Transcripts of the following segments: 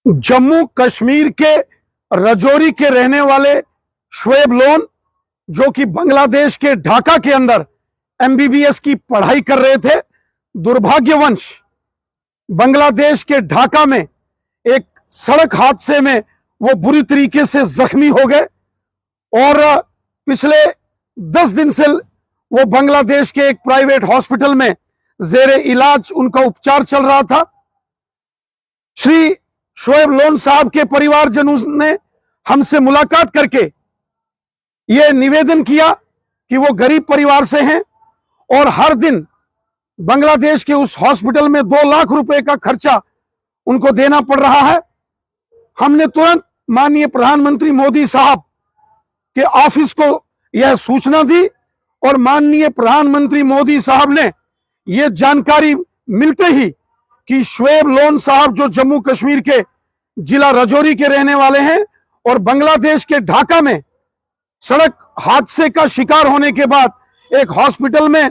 जम्मू कश्मीर के रजौरी के रहने वाले शुएब लोन, जो कि बांग्लादेश के ढाका के अंदर एमबीबीएस की पढ़ाई कर रहे थे, दुर्भाग्यवश बांग्लादेश के ढाका में एक सड़क हादसे में वो बुरी तरीके से जख्मी हो गए और पिछले 10 दिन से वो बांग्लादेश के एक प्राइवेट हॉस्पिटल में जेरे इलाज उनका उपचार चल रहा था। श्री शुएब लोन साहब के परिवारजनों ने हमसे मुलाकात करके यह निवेदन किया कि वो गरीब परिवार से हैं और हर दिन बांग्लादेश के उस हॉस्पिटल में 2 लाख रुपए का खर्चा उनको देना पड़ रहा है। हमने तुरंत माननीय प्रधानमंत्री मोदी साहब के ऑफिस को यह सूचना दी और माननीय प्रधानमंत्री मोदी साहब ने यह जानकारी मिलते ही कि शुएब लोन साहब, जो जम्मू कश्मीर के जिला रजौरी के रहने वाले हैं और बांग्लादेश के ढाका में सड़क हादसे का शिकार होने के बाद एक हॉस्पिटल में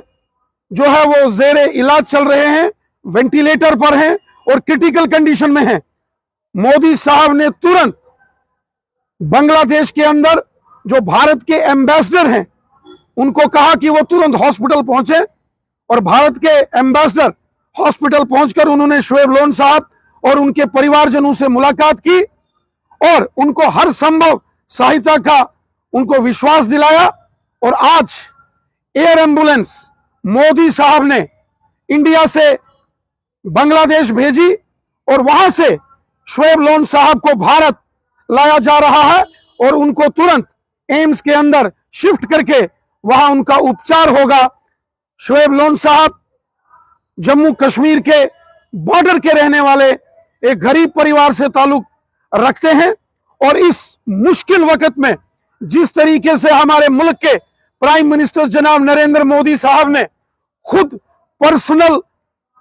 जो है वो जेरे इलाज चल रहे हैं, वेंटिलेटर पर हैं और क्रिटिकल कंडीशन में हैं। मोदी साहब ने तुरंत बांग्लादेश के अंदर जो भारत के एम्बेसडर हैं उनको कहा कि वो तुरंत हॉस्पिटल पहुंचे और भारत के एम्बेसडर हॉस्पिटल पहुंचकर उन्होंने शुएब लोन साहब और उनके परिवारजनों से मुलाकात की और उनको हर संभव सहायता का उनको विश्वास दिलाया। और आज एयर एम्बुलेंस मोदी साहब ने इंडिया से बांग्लादेश भेजी और वहां से शुएब लोन साहब को भारत लाया जा रहा है और उनको तुरंत एम्स के अंदर शिफ्ट करके वहां उनका उपचार होगा। शुएब लोन साहब जम्मू कश्मीर के बॉर्डर के रहने वाले एक गरीब परिवार से ताल्लुक रखते हैं और इस मुश्किल वक्त में जिस तरीके से हमारे मुल्क के प्राइम मिनिस्टर जनाब नरेंद्र मोदी साहब ने खुद पर्सनल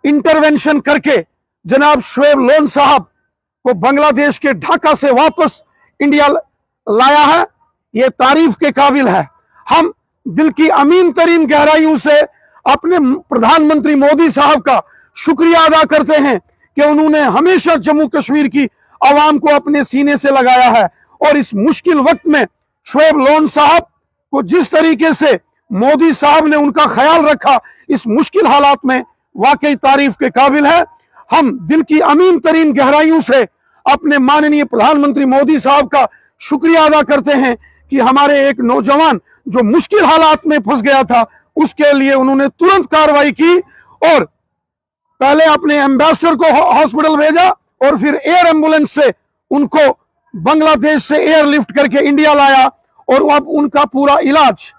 इंटरवेंशन करके जनाब शुएब लोन साहब को बांग्लादेश के ढाका से वापस इंडिया लाया है, यह तारीफ के काबिल है। हम दिल की अमीन तरीन गहराइयों से अपने प्रधानमंत्री मोदी साहब का शुक्रिया अदा करते हैं कि उन्होंने हमेशा जम्मू कश्मीर की आवाम को अपने सीने से लगाया है और इस मुश्किल वक्त में शुएब लोन साहब को जिस तरीके से मोदी साहब ने उनका ख्याल रखा इस मुश्किल हालात में वाकई तारीफ के काबिल है। हम दिल की अमीन तरीन गहराइयों से अपने माननीय प्रधानमंत्री मोदी साहब का शुक्रिया अदा करते हैं कि हमारे एक नौजवान जो मुश्किल हालात में फंस गया था उसके लिए उन्होंने तुरंत कार्रवाई की और पहले अपने एम्बेसडर को हॉस्पिटल भेजा और फिर एयर एम्बुलेंस से उनको बांग्लादेश से एयरलिफ्ट करके इंडिया लाया और अब उनका पूरा इलाज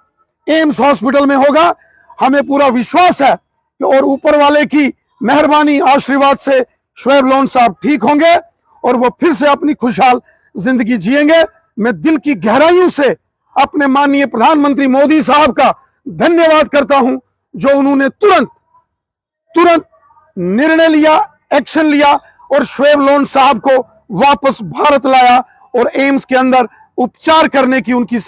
एम्स हॉस्पिटल में होगा। हमें पूरा विश्वास है कि और ऊपर वाले की मेहरबानी आशीर्वाद से शुएब लोन साहब ठीक होंगे और वो फिर से अपनी खुशहाल जिंदगी जिएंगे। मैं दिल की गहराइयों से अपने माननीय प्रधानमंत्री मोदी साहब का धन्यवाद करता हूं जो उन्होंने तुरंत निर्णय लिया, एक्शन लिया और शुएब लोन साहब को वापस भारत लाया और एम्स के अंदर उपचार करने की उनकी